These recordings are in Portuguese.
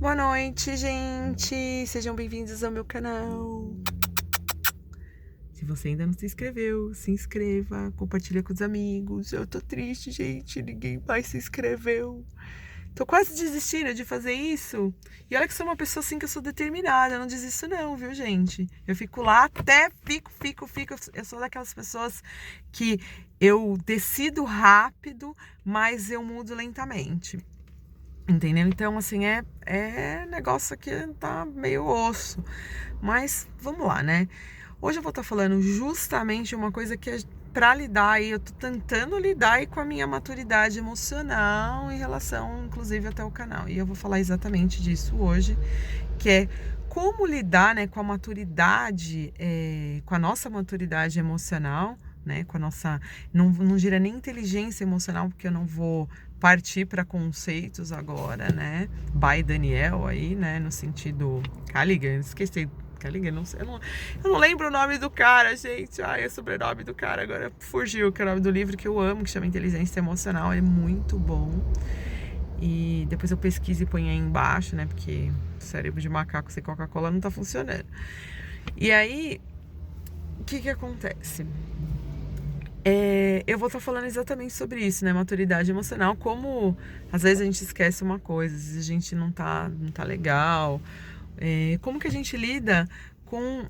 Boa noite, gente! Sejam bem-vindos ao meu canal. Se você ainda não se inscreveu, se inscreva, compartilha com os amigos. Eu tô triste, gente, ninguém mais se inscreveu. Tô quase desistindo de fazer isso. E olha que sou uma pessoa assim que eu sou determinada, eu não desisto não, viu, gente? Eu fico lá até fico. Eu sou daquelas pessoas que eu decido rápido, mas eu mudo lentamente. Entendeu? Então, assim, é negócio que tá meio osso. Mas vamos lá, né? Hoje eu vou estar falando justamente uma coisa que é pra lidar aí. Eu tô tentando lidar aí com a minha maturidade emocional em relação, inclusive, até o canal. E eu vou falar exatamente disso hoje, que é como lidar, né, com a maturidade, com a nossa maturidade emocional, né, com a nossa, não gira nem inteligência emocional, porque eu não vou partir para conceitos agora, né, by Daniel aí, né, no sentido Callaghan, esqueci, Callaghan, não sei, eu não lembro o nome do cara, gente, é o sobrenome do cara, agora fugiu, que é o nome do livro que eu amo, que chama Inteligência Emocional, é muito bom. E depois eu pesquiso e ponho aí embaixo, né? Porque cérebro de macaco sem Coca-Cola não tá funcionando. E aí, o que acontece? Eu vou estar falando exatamente sobre isso, né? Maturidade emocional, como às vezes a gente esquece uma coisa, às vezes a gente não tá legal. Como que a gente lida com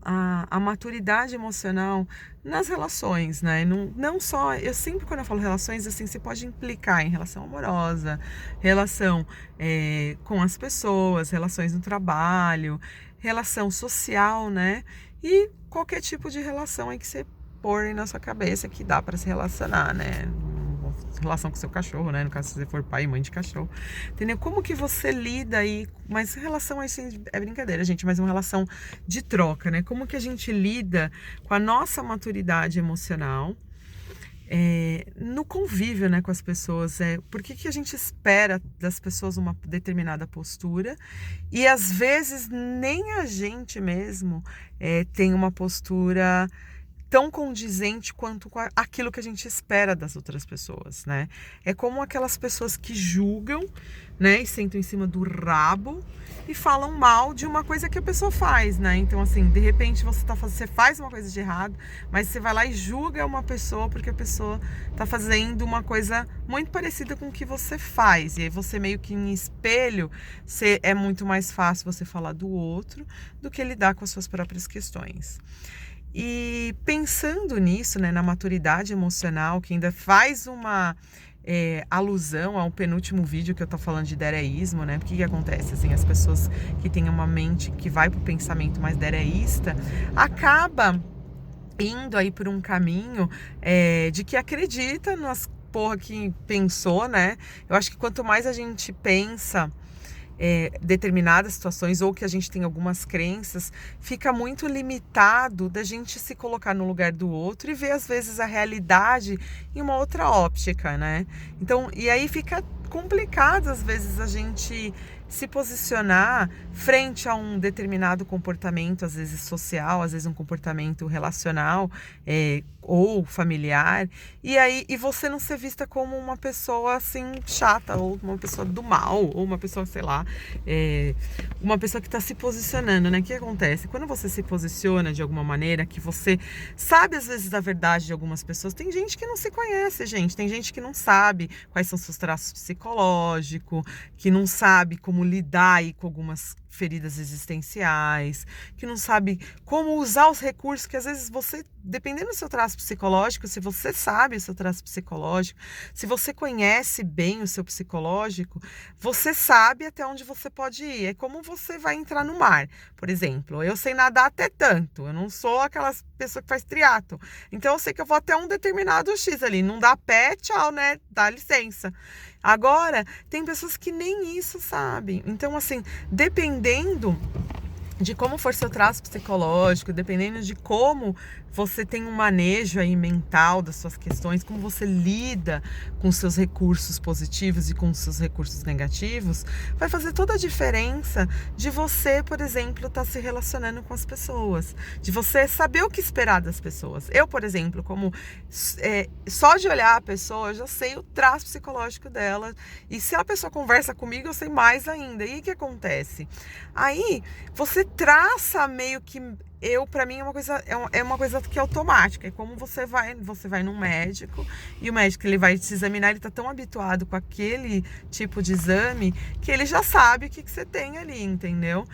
a maturidade emocional nas relações, né? Não só, eu sempre quando eu falo relações, assim, você pode implicar em relação amorosa, relação com as pessoas, relações no trabalho, relação social, né? E qualquer tipo de relação aí que você pôr aí na sua cabeça que dá para se relacionar, né? Relação com seu cachorro, né? No caso, se você for pai e mãe de cachorro. Entendeu? Como que você lida aí? Mas relação assim, é brincadeira, gente, mas é uma relação de troca, né? Como que a gente lida com a nossa maturidade emocional no convívio, né, com as pessoas? Por que a gente espera das pessoas uma determinada postura e às vezes nem a gente mesmo tem uma postura tão condizente quanto com aquilo que a gente espera das outras pessoas, né? É como aquelas pessoas que julgam, né, e sentam em cima do rabo e falam mal de uma coisa que a pessoa faz, né? Então, assim, de repente você faz uma coisa de errado, mas você vai lá e julga uma pessoa porque a pessoa tá fazendo uma coisa muito parecida com o que você faz. E aí você meio que em espelho, é muito mais fácil você falar do outro do que lidar com as suas próprias questões. E pensando nisso, né, na maturidade emocional, que ainda faz uma alusão ao penúltimo vídeo que eu tô falando de dereísmo, né? Porque o que acontece? Assim, as pessoas que têm uma mente que vai pro pensamento mais dereísta, acaba indo aí por um caminho de que acredita nas porra que pensou, né? Eu acho que quanto mais a gente pensa determinadas situações ou que a gente tem algumas crenças, fica muito limitado da gente se colocar no lugar do outro e ver às vezes a realidade em uma outra óptica, né? Então, e aí fica complicado às vezes a gente se posicionar frente a um determinado comportamento, às vezes social, às vezes um comportamento relacional ou familiar, e você não ser vista como uma pessoa assim chata, ou uma pessoa do mal, ou uma pessoa, sei lá, uma pessoa que está se posicionando, né? O que acontece? Quando você se posiciona de alguma maneira, que você sabe às vezes a verdade de algumas pessoas, tem gente que não se conhece, gente, tem gente que não sabe quais são seus traços psicológicos, que não sabe como lidar aí com algumas feridas existenciais, que não sabe como usar os recursos que às vezes você, dependendo do seu traço psicológico, se você sabe o seu traço psicológico, se você conhece bem o seu psicológico, você sabe até onde você pode ir. É como você vai entrar no mar, por exemplo. Eu sei nadar até tanto, eu não sou aquelas pessoas que faz triatlo. Então eu sei que eu vou até um determinado X ali, não dá pé, tchau, né? Dá licença. Agora, tem pessoas que nem isso sabem. Então, assim, dependendo de como for seu traço psicológico, dependendo de como você tem um manejo aí mental das suas questões, como você lida com seus recursos positivos e com seus recursos negativos, vai fazer toda a diferença de você, por exemplo, estar se relacionando com as pessoas, de você saber o que esperar das pessoas. Eu, por exemplo, como só de olhar a pessoa, eu já sei o traço psicológico dela, e se a pessoa conversa comigo, eu sei mais ainda. E o que acontece? Aí você traça meio que para mim é uma coisa que é automática. É como você vai num médico e o médico ele vai te examinar, ele tá tão habituado com aquele tipo de exame que ele já sabe o que você tem ali, entendeu?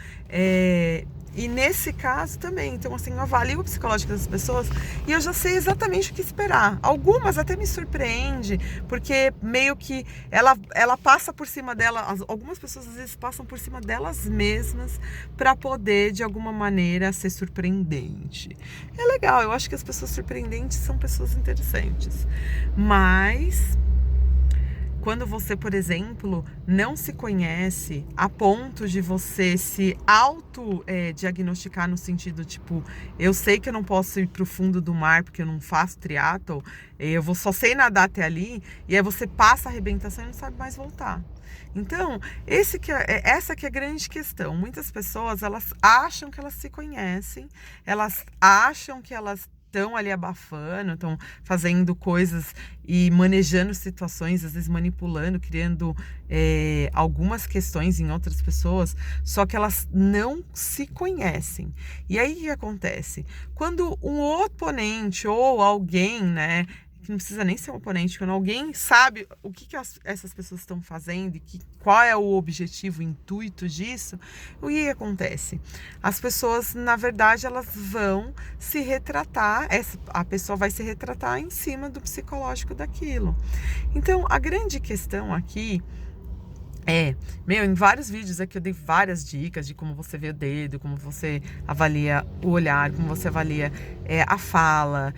E nesse caso também, então assim, eu avalio o psicológico das pessoas e eu já sei exatamente o que esperar. Algumas até me surpreende, porque meio que ela passa por cima dela, algumas pessoas às vezes passam por cima delas mesmas para poder de alguma maneira ser surpreendente. É legal, eu acho que as pessoas surpreendentes são pessoas interessantes. Mas quando você, por exemplo, não se conhece a ponto de você se auto-diagnosticar no sentido, tipo, eu sei que eu não posso ir para o fundo do mar porque eu não faço triatlo, eu só sei nadar até ali, e aí você passa a arrebentação e não sabe mais voltar. Então, essa que é a grande questão. Muitas pessoas, elas acham que elas se conhecem, elas acham que elas estão ali abafando, estão fazendo coisas e manejando situações, às vezes manipulando, criando algumas questões em outras pessoas, só que elas não se conhecem. E aí o que acontece? Quando um oponente ou alguém, né, que não precisa nem ser um oponente, quando alguém sabe o que essas pessoas estão fazendo e qual é o objetivo, o intuito disso, o que acontece? As pessoas, na verdade, elas vão se retratar, a pessoa vai se retratar em cima do psicológico daquilo. Então, a grande questão aqui em vários vídeos aqui eu dei várias dicas de como você vê o dedo, como você avalia o olhar, como você avalia a fala,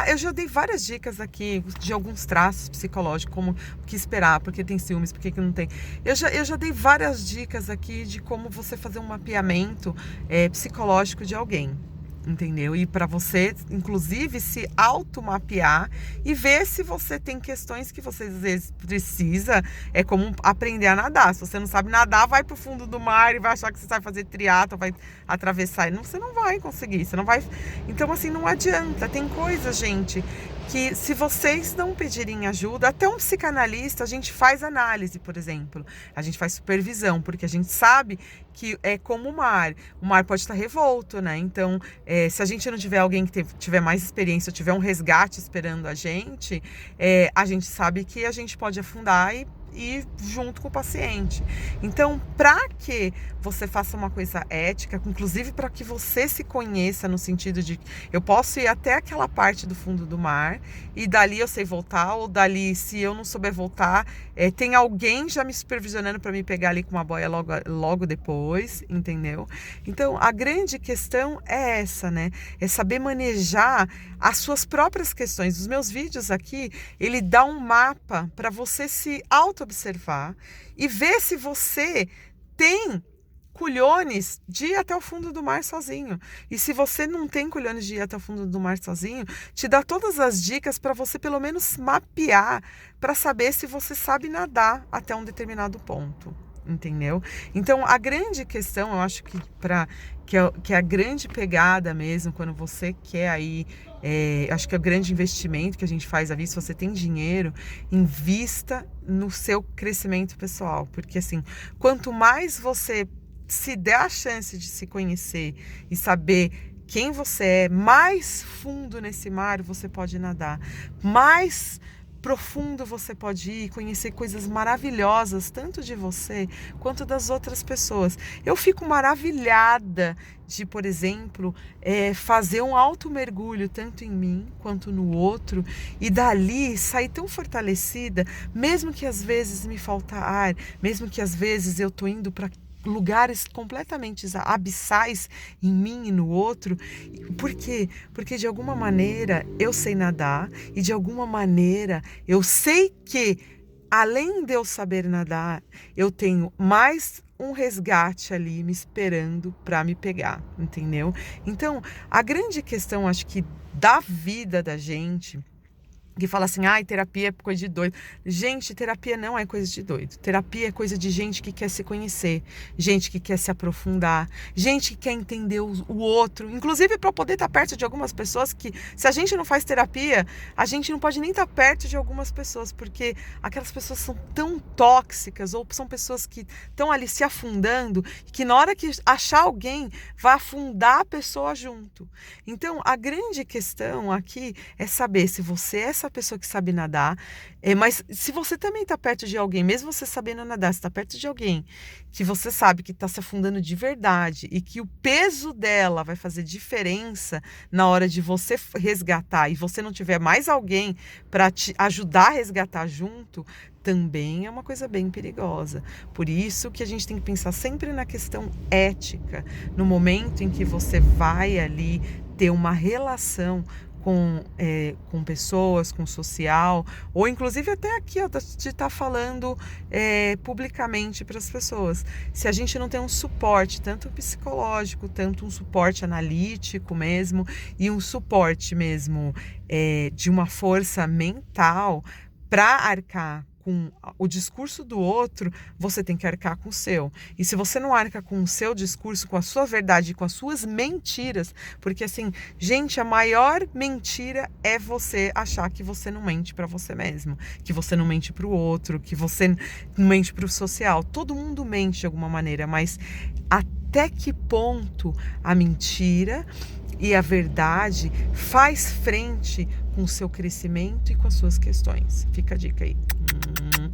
eu já dei várias dicas aqui de alguns traços psicológicos, como o que esperar, porque tem ciúmes, porque que não tem. Eu já dei várias dicas aqui de como você fazer um mapeamento psicológico de alguém, entendeu? E para você, inclusive, se automapear e ver se você tem questões que você às vezes precisa, é como aprender a nadar. Se você não sabe nadar, vai pro fundo do mar e vai achar que você vai fazer triatlo, vai atravessar. Não, você não vai conseguir, você não vai. Então, assim, não adianta. Tem coisas, gente, que se vocês não pedirem ajuda, até um psicanalista, a gente faz análise, por exemplo. A gente faz supervisão, porque a gente sabe que é como o mar pode estar revolto, né? Então, se a gente não tiver alguém que tiver mais experiência, tiver um resgate esperando a gente sabe que a gente pode afundar e junto com o paciente. Então, para que você faça uma coisa ética, inclusive para que você se conheça no sentido de eu posso ir até aquela parte do fundo do mar e dali eu sei voltar, ou dali, se eu não souber voltar, tem alguém já me supervisionando para me pegar ali com uma boia logo depois, entendeu? Então, a grande questão é essa, né? É saber manejar as suas próprias questões. Os meus vídeos aqui, ele dá um mapa para você se auto-observar e ver se você tem culhões de ir até o fundo do mar sozinho. E se você não tem culhões de ir até o fundo do mar sozinho, te dá todas as dicas para você pelo menos mapear, para saber se você sabe nadar até um determinado ponto. Entendeu? Então, a grande questão, eu acho que é a grande pegada mesmo, quando você quer aí, acho que é o grande investimento que a gente faz ali, se você tem dinheiro, invista no seu crescimento pessoal, porque assim, quanto mais você se der a chance de se conhecer e saber quem você é, mais fundo nesse mar você pode nadar, mais profundo você pode ir, conhecer coisas maravilhosas, tanto de você quanto das outras pessoas. Eu fico maravilhada de, por exemplo, fazer um alto mergulho tanto em mim quanto no outro e dali sair tão fortalecida, mesmo que às vezes me falta ar, mesmo que às vezes eu tô indo para lugares completamente abissais em mim e no outro. Por quê? Porque de alguma maneira eu sei nadar e de alguma maneira eu sei que além de eu saber nadar, eu tenho mais um resgate ali me esperando para me pegar, entendeu? Então, a grande questão, acho que da vida da gente, que fala assim, ai, terapia é coisa de doido. Gente, terapia não é coisa de doido. Terapia é coisa de gente que quer se conhecer, gente que quer se aprofundar, gente que quer entender o outro, inclusive para poder estar perto de algumas pessoas que, se a gente não faz terapia, a gente não pode nem estar perto de algumas pessoas, porque aquelas pessoas são tão tóxicas, ou são pessoas que estão ali se afundando, que na hora que achar alguém, vai afundar a pessoa junto. Então, a grande questão aqui é saber se você é essa pessoa que sabe nadar, mas se você também está perto de alguém, mesmo você sabendo nadar, se está perto de alguém que você sabe que está se afundando de verdade e que o peso dela vai fazer diferença na hora de você resgatar, e você não tiver mais alguém para te ajudar a resgatar junto, também é uma coisa bem perigosa. Por isso que a gente tem que pensar sempre na questão ética, no momento em que você vai ali ter uma relação com pessoas, com social, ou inclusive até aqui, ó, de estar falando publicamente para as pessoas. Se a gente não tem um suporte, tanto psicológico, tanto um suporte analítico mesmo, e um suporte mesmo de uma força mental para arcar com o discurso do outro, você tem que arcar com o seu. E se você não arca com o seu discurso, com a sua verdade, com as suas mentiras, porque assim, gente, a maior mentira é você achar que você não mente para você mesmo, que você não mente para o outro, que você não mente para o social. Todo mundo mente de alguma maneira, mas até que ponto a mentira e a verdade faz frente com o seu crescimento e com as suas questões? Fica a dica aí.